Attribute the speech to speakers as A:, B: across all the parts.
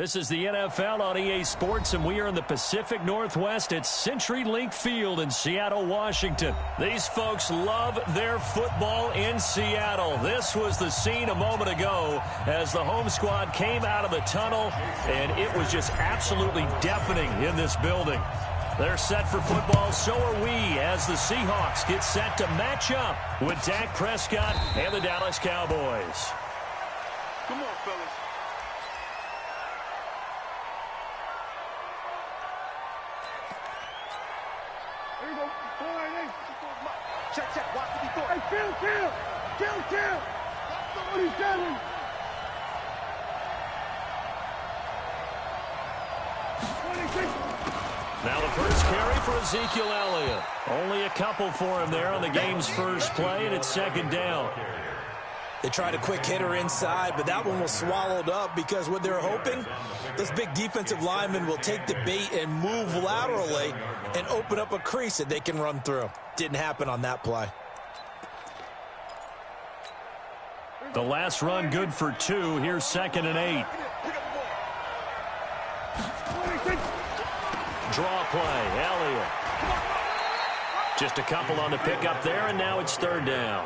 A: This is the NFL on EA Sports, and we are in the Pacific Northwest at CenturyLink Field in Seattle, Washington. These folks love their football in Seattle. This was the scene a moment ago as the home squad came out of the tunnel, and it was just absolutely deafening in this building. They're set for football, so are we, as the Seahawks get set to match up with Dak Prescott and the Dallas Cowboys.
B: Come on, fellas. There you go. Check. Watch the before. Hey, kill. Somebody's down.
A: Now the first carry for Ezekiel Elliott. Only a couple for him there on the game's first play, and it's second down.
C: They tried a quick hitter inside, but that one was swallowed up because what they're hoping, this big defensive lineman will take the bait and move laterally and open up a crease that they can run through. Didn't happen on that play.
A: The last run good for 2. Here's 2nd and 8. Draw play, Elliott. Just a couple on the pickup there, and now it's 3rd down.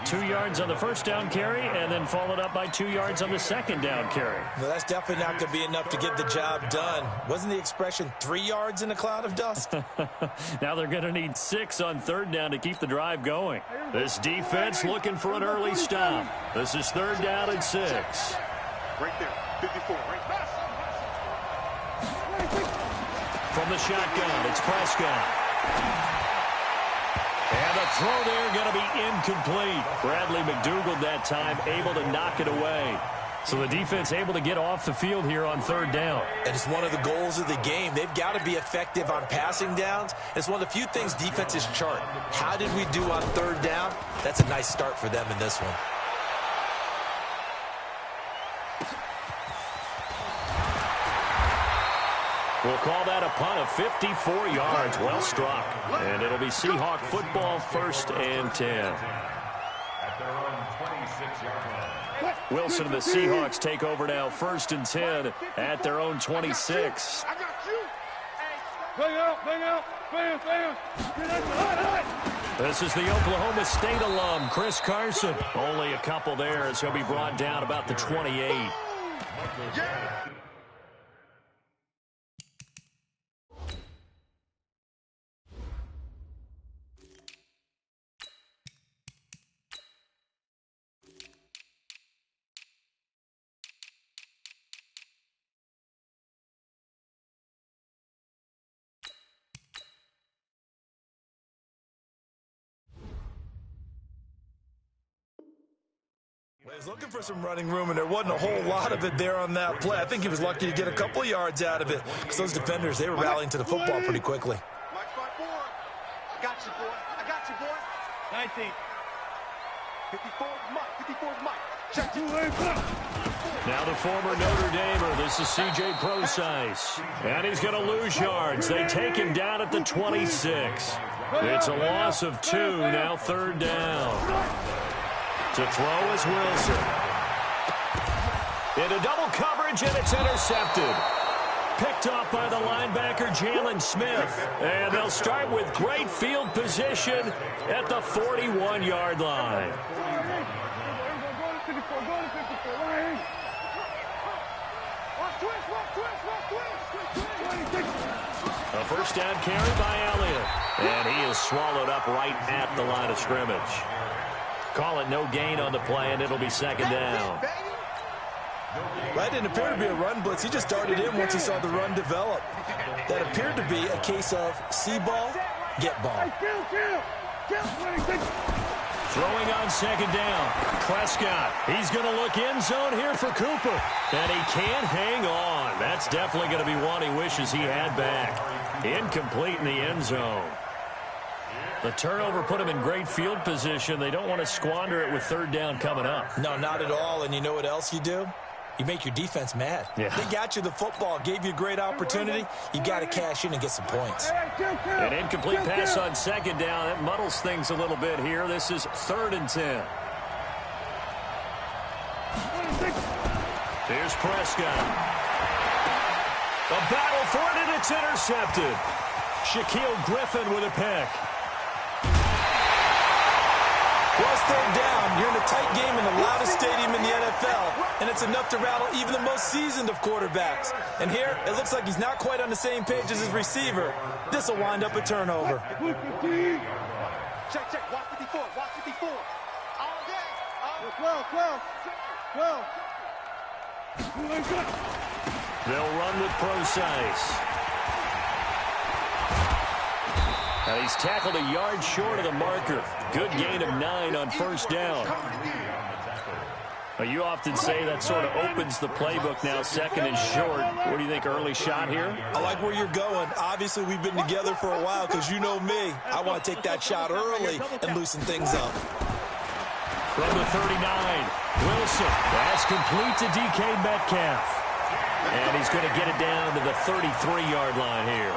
A: 2 yards on the first down carry, and then followed up by 2 yards on the second down carry.
C: Well, that's definitely not going to be enough to get the job done. Wasn't the expression 3 yards in a cloud of dust?
A: Now they're going to need 6 on 3rd down to keep the drive going. This defense looking for an early stop. This is 3rd down and 6.
B: Right there, 54, right there.
A: From the shotgun, it's Prescott. And the throw there going to be incomplete. Bradley McDougald that time able to knock it away. So the defense able to get off the field here on 3rd down.
C: And it's one of the goals of the game. They've got to be effective on passing downs. It's one of the few things defenses chart. How did we do on 3rd down? That's a nice start for them in this one.
A: We'll call that a punt of 54 yards. Well struck. And it'll be Seahawk football, 1st and 10.
D: At their own 26-yard line.
A: Wilson and the Seahawks take over now, 1st and 10 at their own 26.
B: I got you. Bang out.
A: This is the Oklahoma State alum, Chris Carson. Only a couple there as he'll be brought down about the 28.
B: Yeah.
C: He was looking for some running room, and there wasn't a whole lot of it there on that play. I think he was lucky to get a couple of yards out of it because those defenders, they were rallying to the football pretty quickly.
B: Mike, I got you, boy. 19. 54 is Mike. Check you.
A: Now the former Notre Damer, this is C.J. Procise. And he's going to lose yards. They take him down at the 26. It's a loss of 2, now 3rd down. To throw is Wilson. Into double coverage, and it's intercepted. Picked off by the linebacker, Jalen Smith. And they'll start with great field position at the 41-yard line. A first down carry by Elliott. And he is swallowed up right at the line of scrimmage. Call it no gain on the play, and it'll be 2nd down.
C: That didn't appear to be a run blitz. He just darted in once he saw the run develop. That appeared to be a case of see ball, get ball.
A: Throwing on 2nd down. Prescott. He's going to look end zone here for Cooper. And he can't hang on. That's definitely going to be one he wishes he had back. Incomplete in the end zone. The turnover put him in great field position. They don't want to squander it with 3rd down coming up.
C: No, not at all. And you know what else you do? You make your defense mad.
A: Yeah.
C: They got you the football, gave you a great opportunity. You got to cash in and get some points.
A: An incomplete pass on 2nd down. That muddles things a little bit here. This is 3rd and 10. Here's Prescott. A battle for it, and it's intercepted. Shaquille Griffin with a pick.
C: Well, it's third down. You're in a tight game in the loudest stadium in the NFL, and it's enough to rattle even the most seasoned of quarterbacks. And here, it looks like he's not quite on the same page as his receiver. This will wind up a turnover.
B: Check, check. Watch 54. Watch 54. All day. 12.
A: They'll run with Procise. And he's tackled a yard short of the marker. Good gain of 9 on first down. Well, you often say that sort of opens the playbook now, second and short. What do you think, early shot here?
C: I like where you're going. Obviously, we've been together for a while because you know me. I want to take that shot early and loosen things up.
A: From the 39, Wilson. That's complete to DK Metcalf. And he's going to get it down to the 33-yard line here.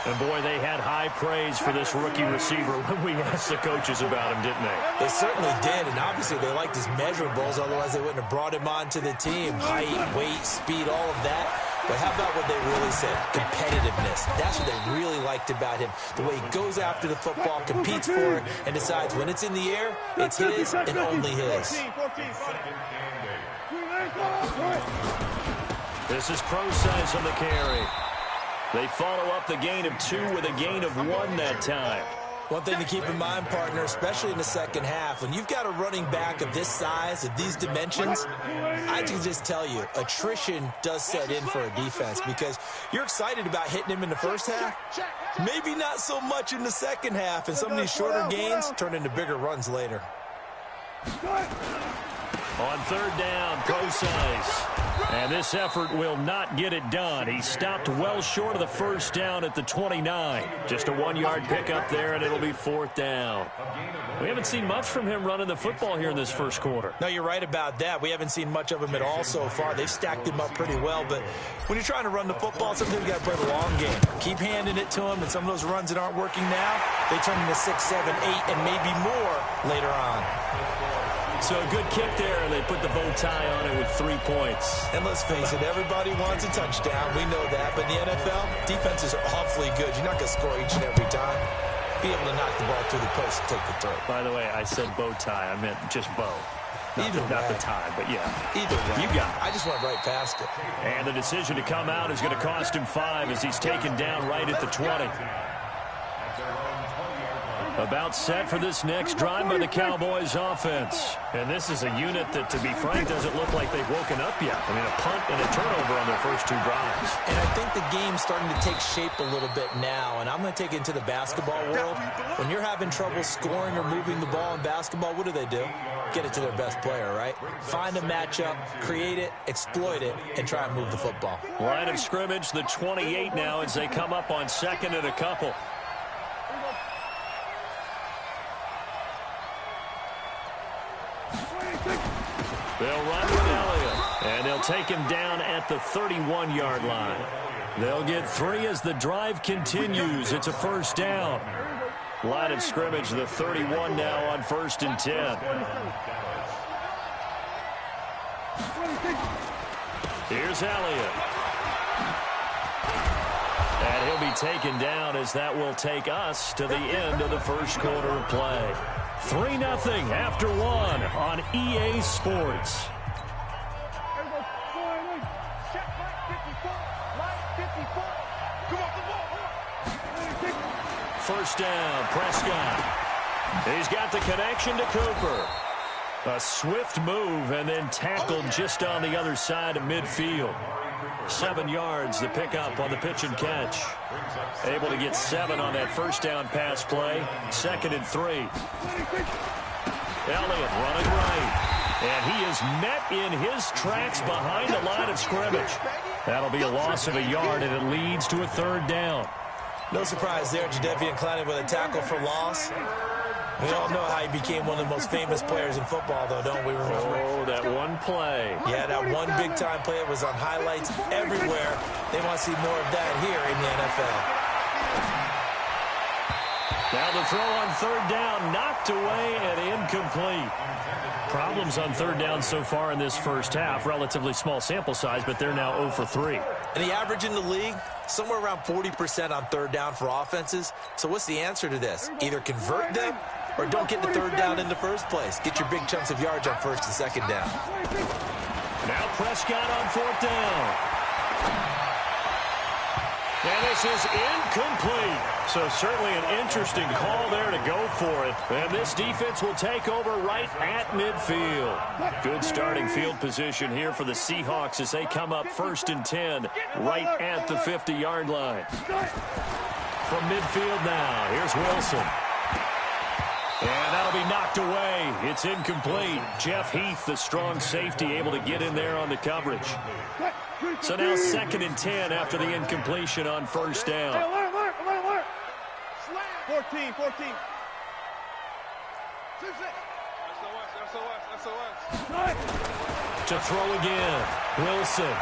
A: And, boy, they had high praise for this rookie receiver when we asked the coaches about him, didn't they?
C: They certainly did, and obviously they liked his measurables. Otherwise, they wouldn't have brought him onto the team. Height, weight, speed, all of that. But how about what they really said? Competitiveness. That's what they really liked about him. The way he goes after the football, competes for it, and decides when it's in the air, it's his and only his.
A: This is Procise on the carry. They follow up the gain of 2 with a gain of 1 that time.
C: One thing to keep in mind, partner, especially in the second half, when you've got a running back of this size, of these dimensions, I can just tell you, attrition does set in for a defense because you're excited about hitting him in the first half. Maybe not so much in the second half, and some of these shorter gains turn into bigger runs later.
A: On third down, Procise. And this effort will not get it done. He stopped well short of the first down at the 29. Just a 1-yard pickup there, and it'll be fourth down. We haven't seen much from him running the football here in this first quarter.
C: No, you're right about that. We haven't seen much of him at all so far. They've stacked him up pretty well, but when you're trying to run the football, sometimes you got to play the long game. Keep handing it to him, and some of those runs that aren't working now, they turn into 6, 7, 8, and maybe more later on.
A: So a good kick there, and they put the bow tie on it with 3 points.
C: And let's face it, everybody wants a touchdown. We know that. But in the NFL, defenses are awfully good. You're not going to score each and every time. Be able to knock the ball through the post and take the throw.
A: By the way, I said bow tie. I meant just bow. Not the tie, but yeah.
C: Either way.
A: You got it.
C: I just went right past it.
A: And the decision to come out is going to cost him 5 as he's taken down right at the 20. About set for this next drive by the Cowboys offense. And this is a unit that, to be frank, doesn't look like they've woken up yet. I mean, a punt and a turnover on their first 2 drives.
C: And I think the game's starting to take shape a little bit now. And I'm going to take it into the basketball world. When you're having trouble scoring or moving the ball in basketball, what do? Get it to their best player, right? Find a matchup, create it, exploit it, and try and move the football.
A: Line of scrimmage, the 28 now as they come up on second and a couple. They'll run with Elliott, and they'll take him down at the 31-yard line. They'll get 3 as the drive continues. It's a first down. Line of scrimmage, the 31 now on 1st and 10. Here's Elliott. And he'll be taken down as that will take us to the end of the first quarter of play. 3-0 after 1 on EA Sports. First down, Prescott. He's got the connection to Cooper. A swift move and then tackled just on the other side of midfield. 7 yards, the pickup on the pitch and catch. Able to get 7 on that first down pass play. 2nd and 3. Elliott running right. And he is met in his tracks behind the line of scrimmage. That'll be a loss of a yard, and it leads to a 3rd down.
C: No surprise there, Jadeveon Clowney with a tackle for loss. We all know how he became one of the most famous players in football, though, don't we?
A: Oh, that one play.
C: Yeah, that one big-time play. It was on highlights everywhere. They want to see more of that here in the NFL.
A: Now the throw on third down, knocked away and incomplete. Problems on third down so far in this first half. Relatively small sample size, but they're now 0 for 3.
C: And the average in the league, somewhere around 40% on third down for offenses. So what's the answer to this? Either convert them or don't get the third down in the first place. Get your big chunks of yards on first and second down.
A: Now Prescott on fourth down. And this is incomplete. So certainly an interesting call there to go for it. And this defense will take over right at midfield. Good starting field position here for the Seahawks as they come up 1st and 10 right at the 50-yard line. From midfield now, here's Wilson. And that'll be knocked away. It's incomplete. Jeff Heath, the strong safety, able to get in there on the coverage. So now 2nd and 10 after the incompletion on first down.
B: 14.
A: To throw again. Wilson.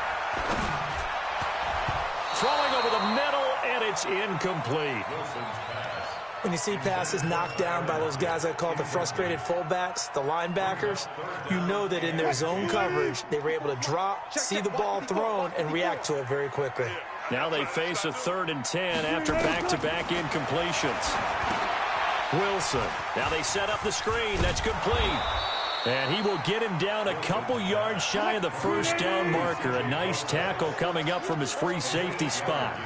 A: Throwing over the middle, and it's incomplete.
C: When you see passes knocked down by those guys I call the frustrated fullbacks, the linebackers, you know that in their zone coverage, they were able to drop, see the ball thrown, and react to it very quickly.
A: Now they face a 3rd and 10 after back-to-back incompletions. Wilson. Now they set up the screen. That's complete. And he will get him down a couple yards shy of the first down marker. A nice tackle coming up from his free safety spot.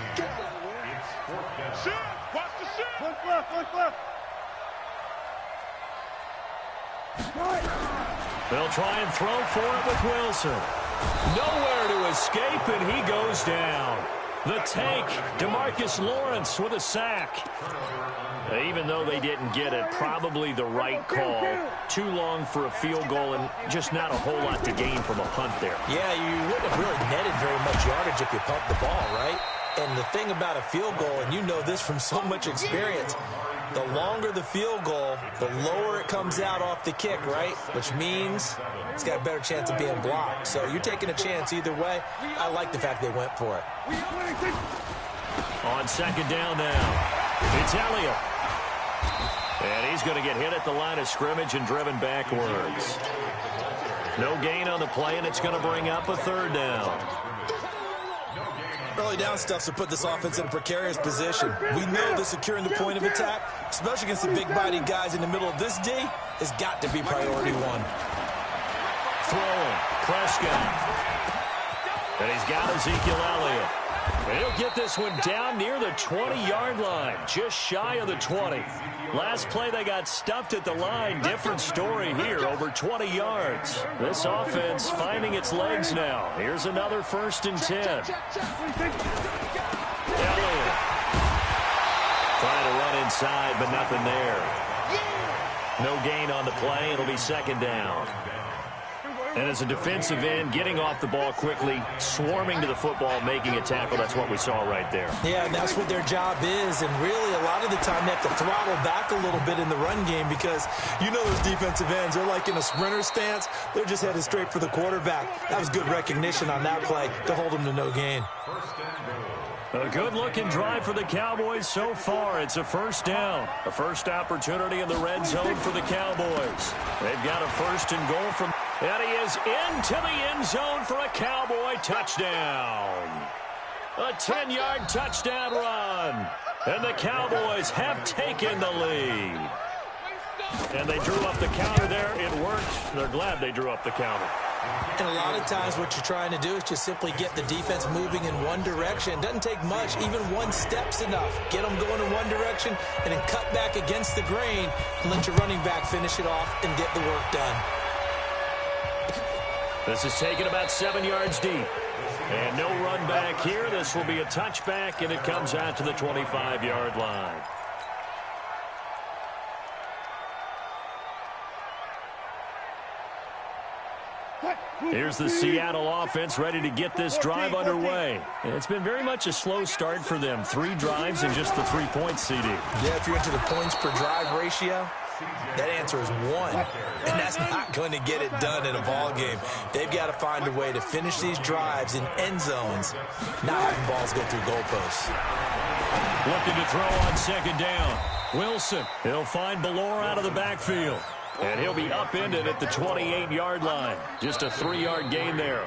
A: They'll try and throw for it with Wilson. Nowhere to escape, and he goes down. The take, DeMarcus Lawrence with a sack. Even though they didn't get it, probably the right call. Too long for a field goal and just not a whole lot to gain from a punt there.
C: Yeah, you wouldn't have really netted very much yardage if you pumped the ball, right? And the thing about a field goal, and you know this from so much experience, the longer the field goal, the lower it comes out off the kick, right? Which means it's got a better chance of being blocked. So you're taking a chance either way. I like the fact they went for it.
A: On 2nd down now, it's Elliott. And he's going to get hit at the line of scrimmage and driven backwards. No gain on the play, and it's going to bring up a 3rd down.
C: Early down stuff to put this offense in a precarious position. We know that securing the point of attack, especially against the big-bodied guys in the middle of this D, has got to be priority one.
A: Throwing, Prescott. And he's got Ezekiel Elliott. And he'll get this one down near the 20-yard line, just shy of the 20. Last play, they got stuffed at the line. Different story here, over 20 yards. This offense finding its legs now. Here's another 1st and 10. Elliott. Trying to run inside, but nothing there. No gain on the play. It'll be 2nd down. And as a defensive end, getting off the ball quickly, swarming to the football, making a tackle, that's what we saw right there.
C: Yeah, and that's what their job is. And really, a lot of the time, they have to throttle back a little bit in the run game because you know those defensive ends, they're like in a sprinter stance. They're just headed straight for the quarterback. That was good recognition on that play to hold them to no gain.
A: A good-looking drive for the Cowboys so far. It's a 1st down. A first opportunity in the red zone for the Cowboys. They've got a 1st and goal from... And he is into the end zone for a Cowboy touchdown. A 10-yard touchdown run. And the Cowboys have taken the lead. And they drew up the counter there. It worked. They're glad they drew up the counter.
C: And a lot of times what you're trying to do is just simply get the defense moving in one direction. It doesn't take much. Even one step's enough. Get them going in one direction and then cut back against the grain and let your running back finish it off and get the work done.
A: This is taken about 7 yards deep. And no run back here. This will be a touchback, and it comes out to the 25-yard line. Here's the Seattle offense ready to get this drive underway. And it's been very much a slow start for them. 3 drives and just the 3 points, CD.
C: Yeah, if you're into the points per drive ratio, That answer is one, and that's not going to get it done in a ball game. They've got to find a way to finish these drives in end zones, not having balls go through goalposts.
A: Looking to throw on second down. Wilson, he'll find Ballore out of the backfield. And he'll be upended at the 28-yard line. Just a 3-yard gain there.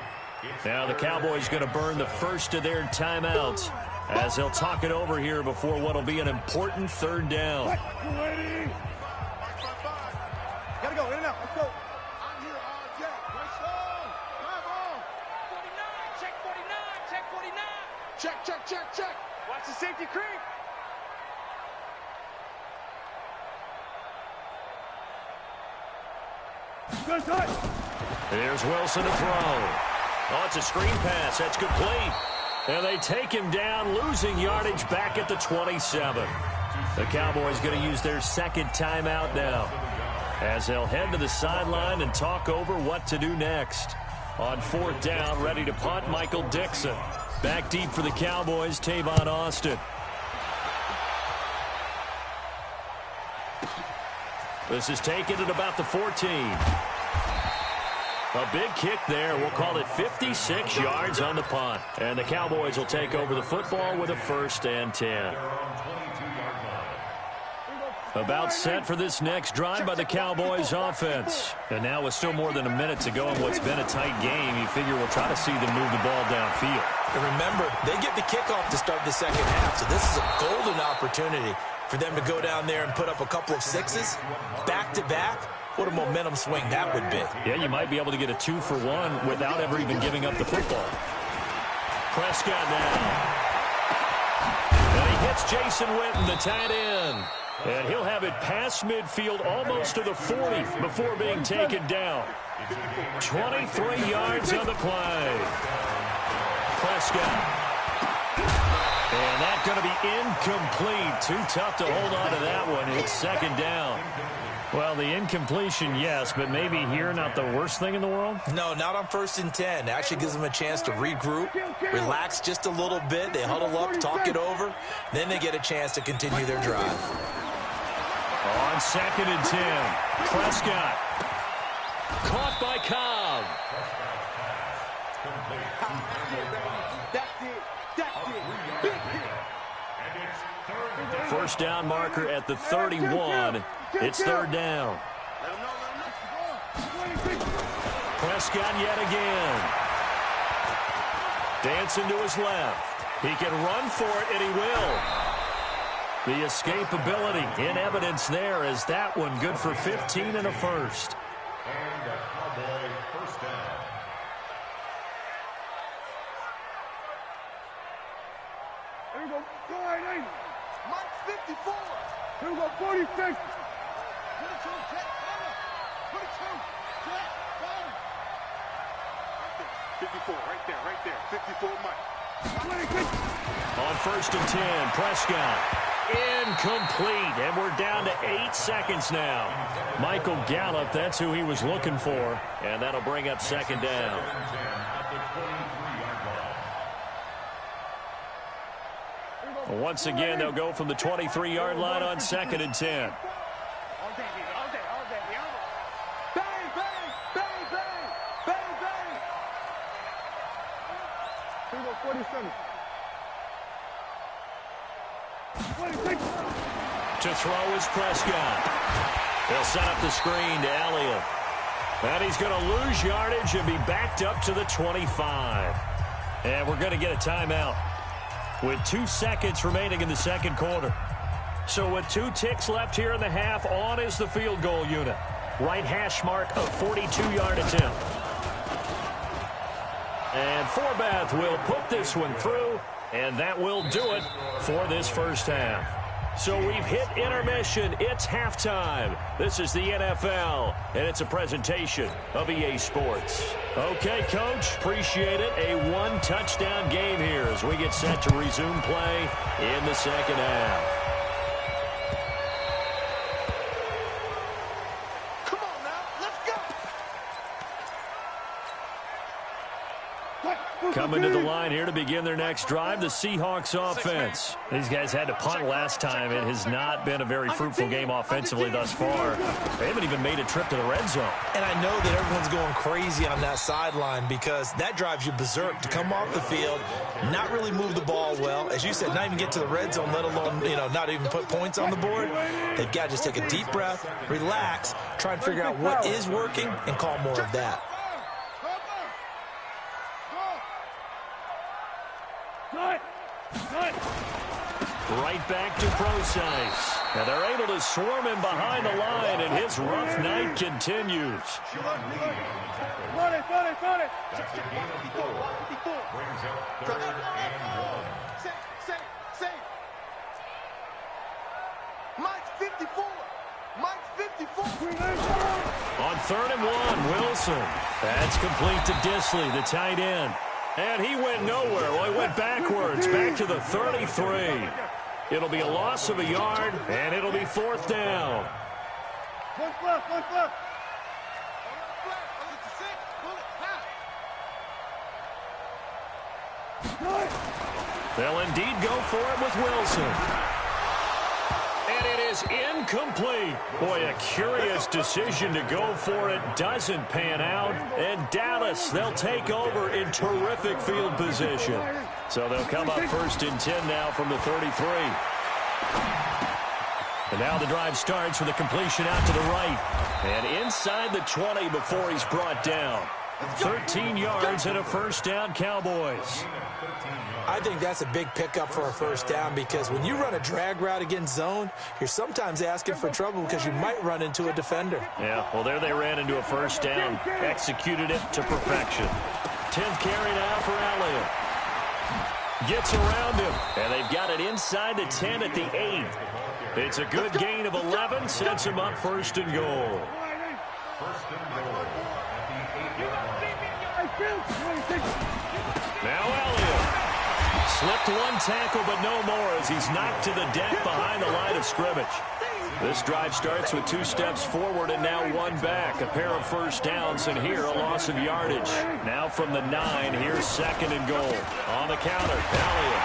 A: Now the Cowboys going to burn the first of their timeouts as they'll talk it over here before what will be an important third down.
B: Gotta go, in and out, let's go. I'm here, Jack. Nice on. Drive on.
E: 49, check 49, check 49.
B: Check.
E: Watch the safety creep.
B: Good touch.
A: Here's Wilson to throw. Oh, it's a screen pass. That's complete. And they take him down, losing yardage back at the 27. The Cowboys going to use their second timeout now, as they'll head to the sideline and talk over what to do next. On fourth down, ready to punt, Michael Dixon. Back deep for the Cowboys, Tavon Austin. This is taken at about the 14. A big kick there. We'll call it 56 yards on the punt. And the Cowboys will take over the football with a 1st and 10. About set for this next drive by the Cowboys offense. And now with still more than a minute to go in what's been a tight game, you figure we'll try to see them move the ball downfield.
C: And remember, they get the kickoff to start the second half, so this is a golden opportunity for them to go down there and put up a couple of sixes back-to-back. What a momentum swing that would be.
A: Yeah, you might be able to get a 2-for-1 without ever even giving up the football. Prescott now. And he hits Jason Witten, the tight end. And he'll have it past midfield almost to the 40 before being taken down. 23 yards on the play. Prescott. And that's going to be incomplete. Too tough to hold on to that one. It's second down. Well, the incompletion, yes, but maybe here not the worst thing in the world?
C: No, not on 1st and 10. It actually gives them a chance to regroup, relax just a little bit. They huddle up, talk it over. Then they get a chance to continue their drive.
A: On 2nd and 10, Prescott. Caught by Cobb. First down marker at the 31. It's third down. Prescott yet again. Dancing to his left. He can run for it, and he will. The escapability in evidence there as that one good for 15 and a first.
D: And a Cowboy first down.
B: Here we go. Go ahead, 80. Mike's 54. Here we go, 46. 22, check, 22, check, 54, right there, 54, Mike. 26.
A: On 1st and 10, Prescott. Incomplete, and we're down to 8 seconds now. Michael Gallup, that's who he was looking for, and that'll bring up second down. Once again, they'll go from the 23-yard line on 2nd and 10.
B: All day. Bang, bang. Here we go, 47. 26.
A: To throw is Prescott. They'll set up the screen to Elliott. And he's going to lose yardage and be backed up to the 25. And we're going to get a timeout with 2 seconds remaining in the second quarter. So with 2 ticks left here in the half, on is the field goal unit. Right hash mark of 42-yard attempt. And Forbath will put this one through, and that will do it for this first half. So we've hit intermission. It's halftime. This is the NFL, and it's a presentation of EA Sports. Okay, Coach, appreciate it. A 1-touchdown game here as we get set to resume play in the second half.
B: Come on now, let's go.
A: Coming to the line here to begin their next drive, the Seahawks offense. These guys had to punt last time. It has not been a very fruitful game offensively thus far. They haven't even made a trip to the red zone.
C: And I know that everyone's going crazy on that sideline because that drives you berserk to come off the field, not really move the ball well. As you said, not even get to the red zone, let alone, not even put points on the board. They've got to just take a deep breath, relax, try and figure out what is working and call more of that.
A: Right back to Procise. And they're able to swarm him behind the line, and his rough night continues.
D: That's a gain of 4. Brings up 3rd and 1.
B: Mike's 54. Mike's 54.
A: On 3rd and 1, Wilson. That's complete to Tljsr2live, the tight end. And he went nowhere. Well, he went backwards, back to the 33. It'll be a loss of a yard, and it'll be 4th down.
B: Left.
A: They'll indeed go for it with Wilson. And it is incomplete. Boy, a curious decision to go for it. Doesn't pan out. And Dallas, they'll take over in terrific field position. So they'll come up 1st and 10 now from the 33. And now the drive starts with a completion out to the right. And inside the 20 before he's brought down. 13 yards and a 1st down, Cowboys.
C: I think that's a big pickup for a 1st down because when you run a drag route against zone, you're sometimes asking for trouble because you might run into a defender.
A: Yeah, well, there they ran into a 1st down. Executed it to perfection. 10th carry now for Elliott. Gets around him, and they've got it inside the 10 at the 8. It's a good gain of 11, sets him up 1st and goal.
D: 1st and goal at the 8-yard line.
A: Now Elliott. Slipped one tackle, but no more as he's knocked to the deck behind the line of scrimmage. This drive starts with 2 steps forward and now 1 back. A pair of 1st downs, and here a loss of yardage. Now from the 9, here's 2nd and goal. On the counter, Elliott.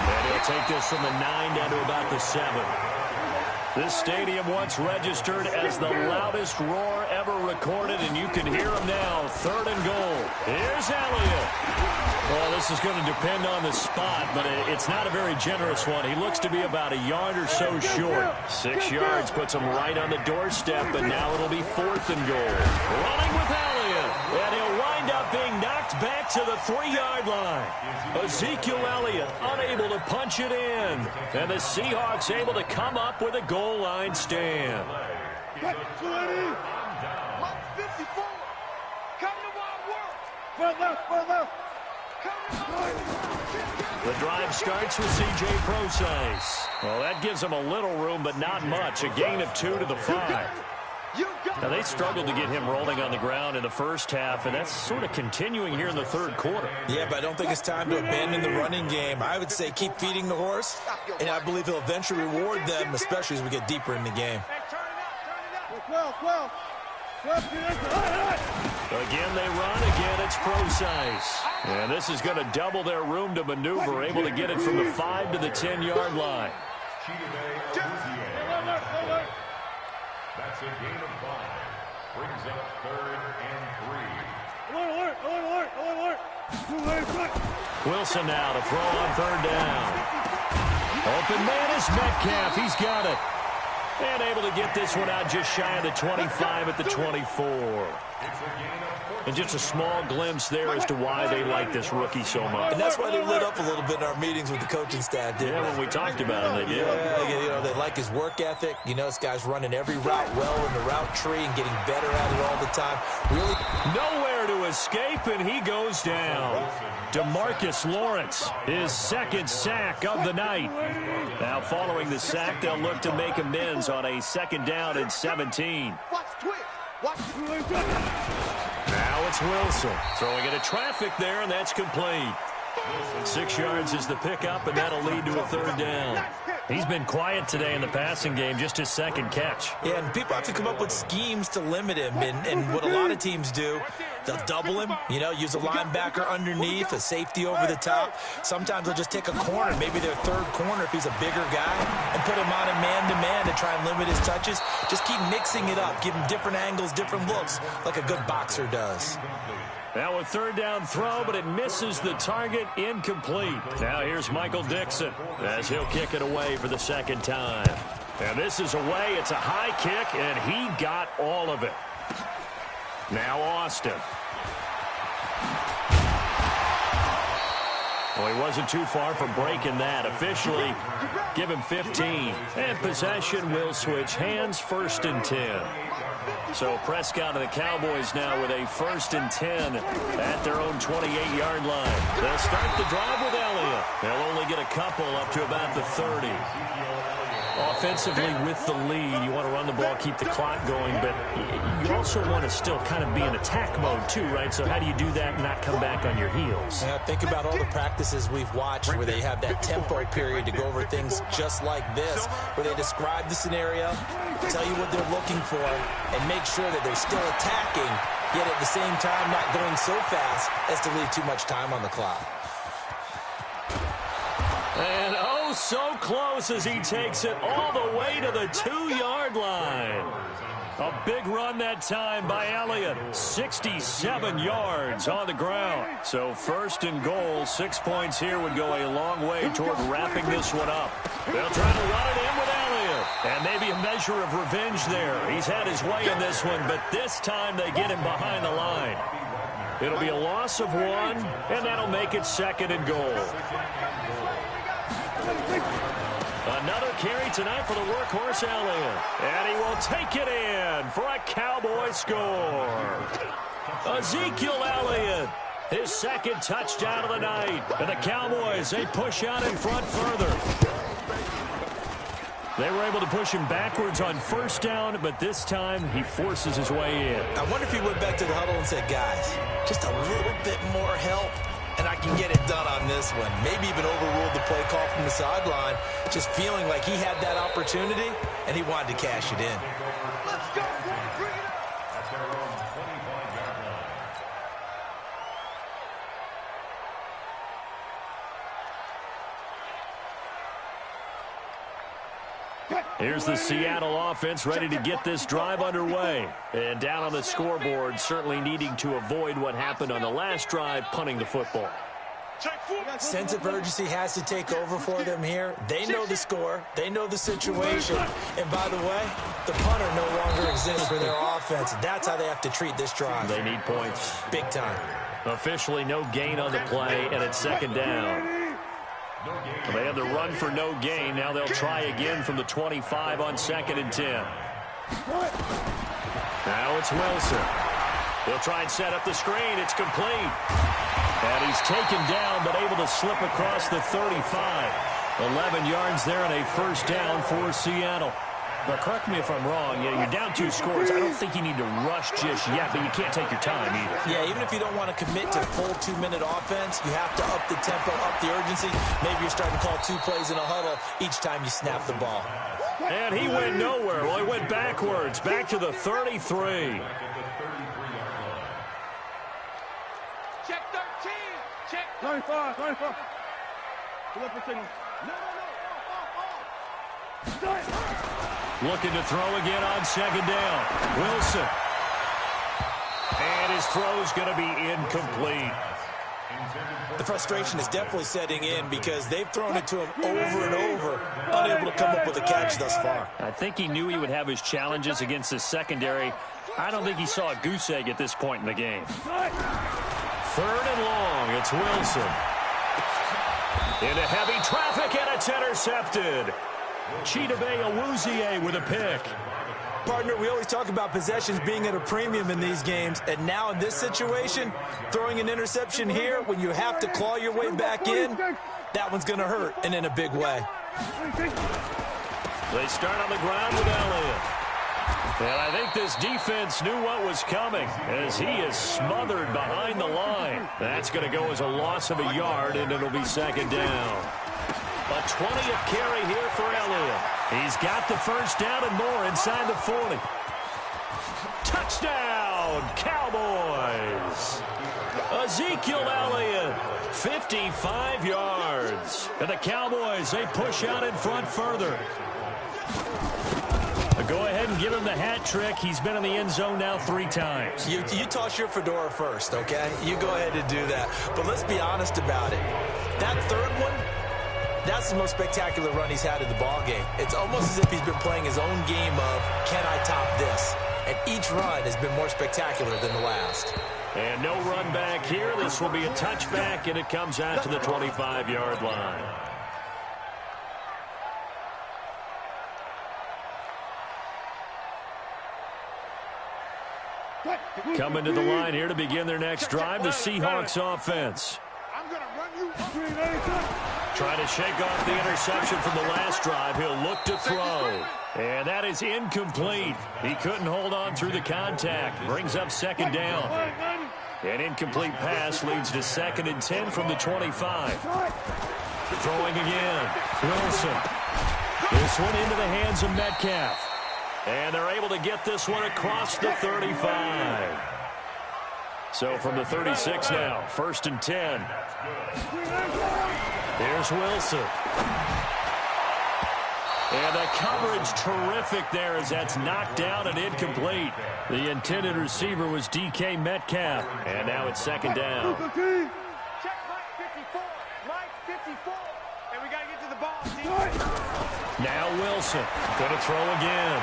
A: And he'll take this from the 9 down to about the 7. This stadium once registered as the loudest roar ever recorded, and you can hear him now. 3rd and goal. Here's Elliott. Well, this is going to depend on the spot, but it's not a very generous one. He looks to be about a yard or so short. 6 yards puts him right on the doorstep, and now it'll be 4th and goal. Running with Elliott, and he'll wind up being knocked back to the 3-yard line. Ezekiel Elliott unable to punch it in, and the Seahawks able to come up with a goal line stand.
B: Mike's 54. Come to Wild World. Front left.
A: The drive starts with C.J. Procise. Well, that gives them a little room, but not much. A gain of 2 to the 5. Now, they struggled to get him rolling on the ground in the 1st half, and that's sort of continuing here in the 3rd quarter.
C: Yeah, but I don't think it's time to abandon the running game. I would say keep feeding the horse, and I believe he'll eventually reward them, especially as we get deeper in the game.
A: Again, they run. Again, it's Procise. And this is going to double their room to maneuver, able to get it from the 5 to the 10-yard line.
D: That's a gain of 5. Brings up 3rd and 3.
A: Wilson now to throw on 3rd down. Open man is Metcalf. He's got it. And able to get this one out just shy of the 25 at the 24. And just a small glimpse there as to why they like this rookie so much.
C: And that's why they lit up a little bit in our meetings with the coaching staff, didn't they?
A: When we talked about it, they did.
C: Yeah, they like his work ethic. This guy's running every route well in the route tree and getting better at it all the time. Really
A: nowhere to escape, and he goes down. DeMarcus Lawrence, his 2nd sack of the night. Now following the sack, they'll look to make amends on a 2nd down and 17. Now it's Wilson throwing into traffic there, and that's complete. 6 yards is the pickup, and that'll lead to a 3rd down. He's been quiet today in the passing game, just his 2nd catch.
C: Yeah, and people have to come up with schemes to limit him, and what a lot of teams do, They'll double him, you know, use a linebacker underneath, a safety over the top. Sometimes they'll just take a corner, maybe their third corner if he's a bigger guy, and put him on a man-to-man to try and limit his touches. Just keep mixing it up, give him different angles, different looks, like a good boxer does.
A: Now a third down throw, but it misses the target, incomplete. Now here's Michael Dixon as he'll kick it away for the second time. And this is away. It's a high kick, and he got all of it. Now Austin. Well, he wasn't too far from breaking that. Officially, give him 15. And possession will switch hands, 1st and 10. So Prescott and the Cowboys now with a 1st and 10 at their own 28-yard line. They'll start the drive with Elliott. They'll only get a couple up to about the 30. Offensively with the lead, you want to run the ball, keep the clock going, but you also want to still kind of be in attack mode too, right? So how do you do that and not come back on your heels?
C: Yeah, think about all the practices we've watched where they have that tempo period to go over things just like this, where they describe the scenario, tell you what they're looking for, and make sure that they're still attacking, yet at the same time not going so fast as to leave too much time on the clock.
A: And oh, so close as he takes it all the way to the 2-yard line. A big run that time by Elliott. 67 yards on the ground. So 1st and goal, 6 points here would go a long way toward wrapping this one up. They'll try to run it in with Elliott. And maybe a measure of revenge there. He's had his way in this one, but this time they get him behind the line. It'll be a loss of 1, and that'll make it 2nd and goal. Another carry tonight for the workhorse Elliott. And he will take it in for a Cowboy score. Ezekiel Elliott, his 2nd touchdown of the night. And the Cowboys, they push out in front further. They were able to push him backwards on 1st down, but this time he forces his way in.
C: I wonder if he went back to the huddle and said, guys, just a little bit more help, and I can get it done on this one. Maybe even overruled the play call from the sideline, just feeling like he had that opportunity, and he wanted to cash it in.
B: Let's go, boy. Bring it up.
A: Here's the Seattle offense ready to get this drive underway. And down on the scoreboard, certainly needing to avoid what happened on the last drive, punting the football.
C: Sense of urgency has to take over for them here. They know the score. They know the situation. And by the way, the punter no longer exists for their offense. That's how they have to treat this drive.
A: They need points.
C: Big time.
A: Officially no gain on the play, and it's 2nd down. They had the run for no gain. Now they'll try again from the 25 on 2nd and 10. Now it's Wilson. He'll try and set up the screen. It's complete. And he's taken down, but able to slip across the 35. 11 yards there and a 1st down for Seattle. But correct me if I'm wrong. Yeah, you're down 2 scores. I don't think you need to rush just yet, but you can't take your time either.
C: Yeah, even if you don't want to commit to full 2-minute offense, you have to up the tempo, up the urgency. Maybe you're starting to call 2 plays in a huddle each time you snap the ball.
A: And he went nowhere. Well, he went backwards, back to the 33.
E: Check 13. Check
B: 25. Pull up the signal. No.
A: Looking to throw again on 2nd down. Wilson. And his throw's going to be incomplete.
C: The frustration is definitely setting in because they've thrown it to him over and over, unable to come up with a catch thus far.
A: I think he knew he would have his challenges against the secondary. I don't think he saw a goose egg at this point in the game. 3rd and long. It's Wilson. Into heavy traffic, and it's intercepted. Chidobe Awuzie with a pick.
C: Partner, we always talk about possessions being at a premium in these games, and now in this situation, throwing an interception here when you have to claw your way back in, that one's going to hurt, and in a big way.
A: They start on the ground with Elliott. And I think this defense knew what was coming as he is smothered behind the line. That's going to go as a loss of a yard, and it'll be 2nd down. A 20th carry here for Elliott. He's got the 1st down and more inside the 40. Touchdown, Cowboys! Ezekiel Elliott, 55 yards. And the Cowboys, they push out in front further. Go ahead and give him the hat trick. He's been in the end zone now 3 times.
C: You toss your fedora first, okay? You go ahead and do that. But let's be honest about it. That third one, that's the most spectacular run he's had in the ballgame. It's almost as if he's been playing his own game of, can I top this? And each run has been more spectacular than the last.
A: And no run back here. This will be a touchback, and it comes out to the 25-yard line. Coming to the line here to begin their next drive, the Seahawks offense. Trying to shake off the interception from the last drive. He'll look to throw. And that is incomplete. He couldn't hold on through the contact. Brings up second down. An incomplete pass leads to 2nd and 10 from the 25. Throwing again. Wilson. This one into the hands of Metcalf. And they're able to get this one across the 35. So from the 36 now, 1st and 10. Here's Wilson. And the coverage terrific there as that's knocked down and incomplete. The intended receiver was DK Metcalf. And now it's 2nd down.
E: Check Mike 54. Mike 54. And we got to get to the ball, team.
A: Now Wilson. Going to throw again.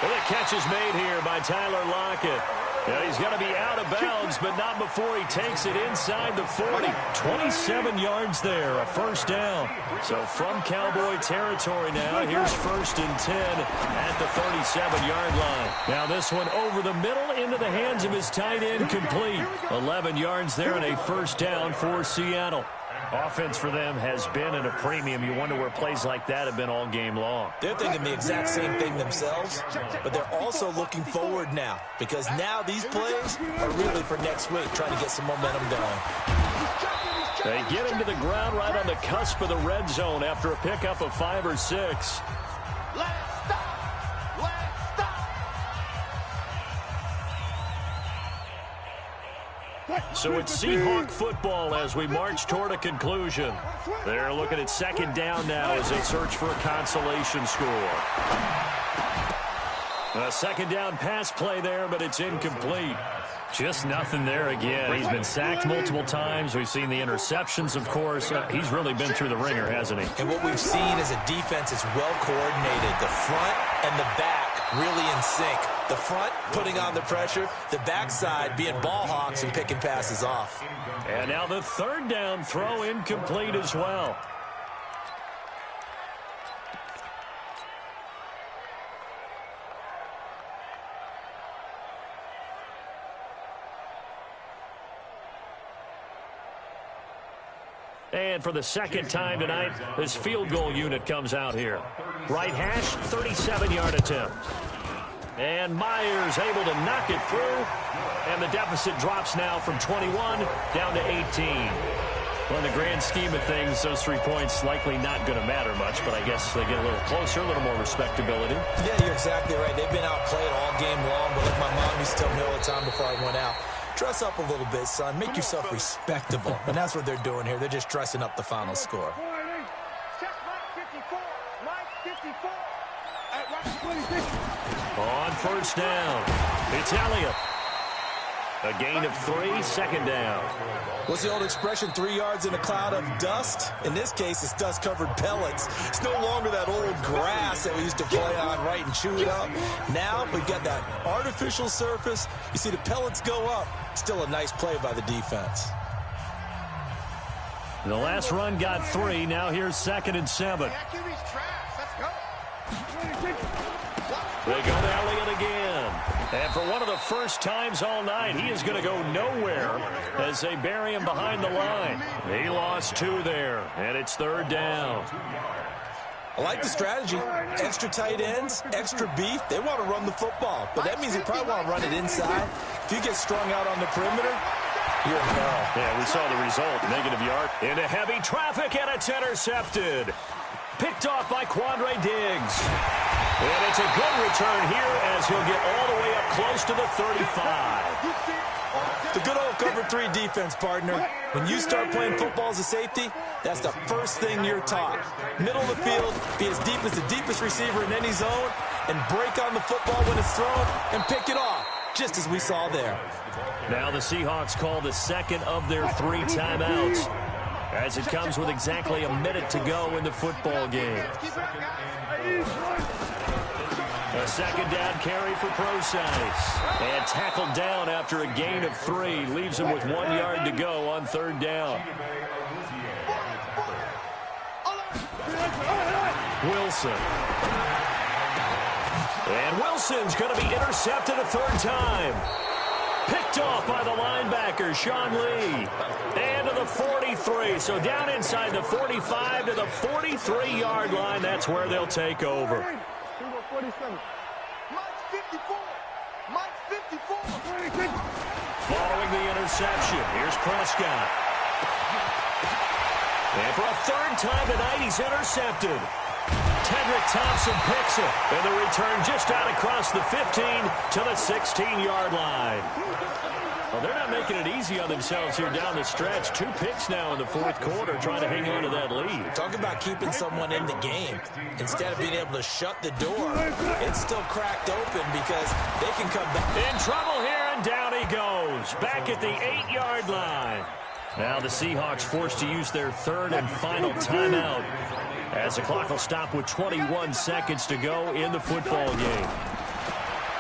A: And the catch is made here by Tyler Lockett. Yeah, he's going to be out of bounds, but not before he takes it inside the 40. 27 yards there, a 1st down. So from Cowboy territory now, here's 1st and 10 at the 37-yard line. Now this one over the middle into the hands of his tight end, complete. 11 yards there and a 1st down for Seattle. Offense for them has been at a premium. You wonder where plays like that have been all game long.
C: They're thinking the exact same thing themselves, but they're also looking forward now because now these plays are really for next week, trying to get some momentum going.
A: They get him to the ground right on the cusp of the red zone after a pickup of 5 or 6.
E: Let it stop. Let it stop.
A: So it's Seahawk football as we march toward a conclusion. They're looking at 2nd down now as they search for a consolation score. A 2nd down pass play there, but it's incomplete. Just nothing there again. He's been sacked multiple times. We've seen the interceptions, of course. He's really been through the ringer, hasn't he?
C: And what we've seen is a defense is well coordinated. The front and the back really in sync. The front putting on the pressure, the backside being ball hawks and picking passes off.
A: And now the 3rd down throw incomplete as well. And for the 2nd time tonight, this field goal unit comes out here. Right hash, 37-yard attempt. And Myers able to knock it through. And the deficit drops now from 21 down to 18. Well, in the grand scheme of things, those 3 points likely not going to matter much, but I guess they get a little closer, a little more respectability.
C: Yeah, you're exactly right. They've been outplayed all game long, but like my mom used to tell me all the time before I went out, dress up a little bit, son. Make yourself respectable. And that's what they're doing here. They're just dressing up the final score.
E: Check Mike 54. Mike 54.
A: On 1st down, it's Elliott. A gain of 3, 2nd down.
C: What's the old expression, 3 yards in a cloud of dust? In this case, it's dust-covered pellets. It's no longer that old grass that we used to play on, right, and chew it up. Now we've got that artificial surface. You see the pellets go up. Still a nice play by the defense.
A: The last run got 3. Now here's 2nd and 7. They go to Elliott again. And for one of the first times all night, he is going to go nowhere as they bury him behind the line. He lost 2 there, and it's 3rd down.
C: I like the strategy. Extra tight ends, extra beef. They want to run the football, but that means they probably want to run it inside. If you get strung out on the perimeter, you're in peril.
A: Yeah, we saw the result. Negative yard into heavy traffic, and it's intercepted. Picked off by Quandre Diggs. And it's a good return here as he'll get all the way up close to the 35.
C: The good old cover 3 defense, partner. When you start playing football as a safety, that's the first thing you're taught. Middle of the field, be as deep as the deepest receiver in any zone, and break on the football when it's thrown and pick it off, just as we saw there.
A: Now the Seahawks call the second of their 3 timeouts, as it comes with exactly a minute to go in the football game. A second down carry for Procise. And tackled down after a gain of 3. Leaves him with 1 yard to go on 3rd down. Wilson. And Wilson's going to be intercepted a 3rd time. Picked off by the linebacker, Sean Lee. And to the 43. So down inside the 45 to the 43-yard line. That's where they'll take over.
B: 47. Mike's 54. Mike's 54.
A: Following the interception, here's Prescott. And for a 3rd time tonight, he's intercepted. Tedrick Thompson picks it. And the return just out across the 15 to the 16-yard line. Well, they're not making it easy on themselves here down the stretch. 2 picks now in the 4th quarter, trying to hang on to that lead.
C: Talk about keeping someone in the game. Instead of being able to shut the door, it's still cracked open because they can come back.
A: In trouble here, and down he goes. Back at the 8-yard line. Now the Seahawks forced to use their 3rd and final timeout, as the clock will stop with 21 seconds to go in the football game.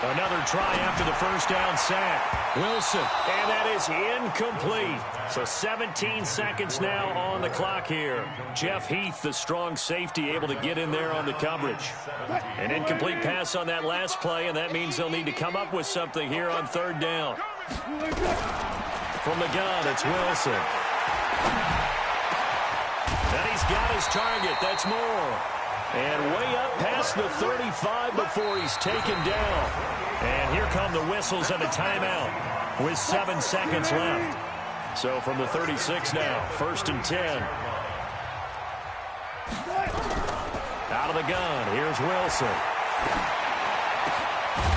A: Another try after the 1st down sack. Wilson, and that is incomplete. So 17 seconds now on the clock here. Jeff Heath, the strong safety, able to get in there on the coverage. An incomplete pass on that last play, and that means they'll need to come up with something here on 3rd down. From the gun, it's Wilson. And he's got his target. That's Moore. And way up past the 35 before he's taken down. And here come the whistles and a timeout with 7 seconds left. So from the 36 now, 1st and 10. Out of the gun, here's Wilson.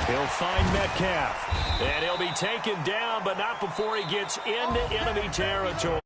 A: He'll find Metcalf. And he'll be taken down, but not before he gets into enemy territory.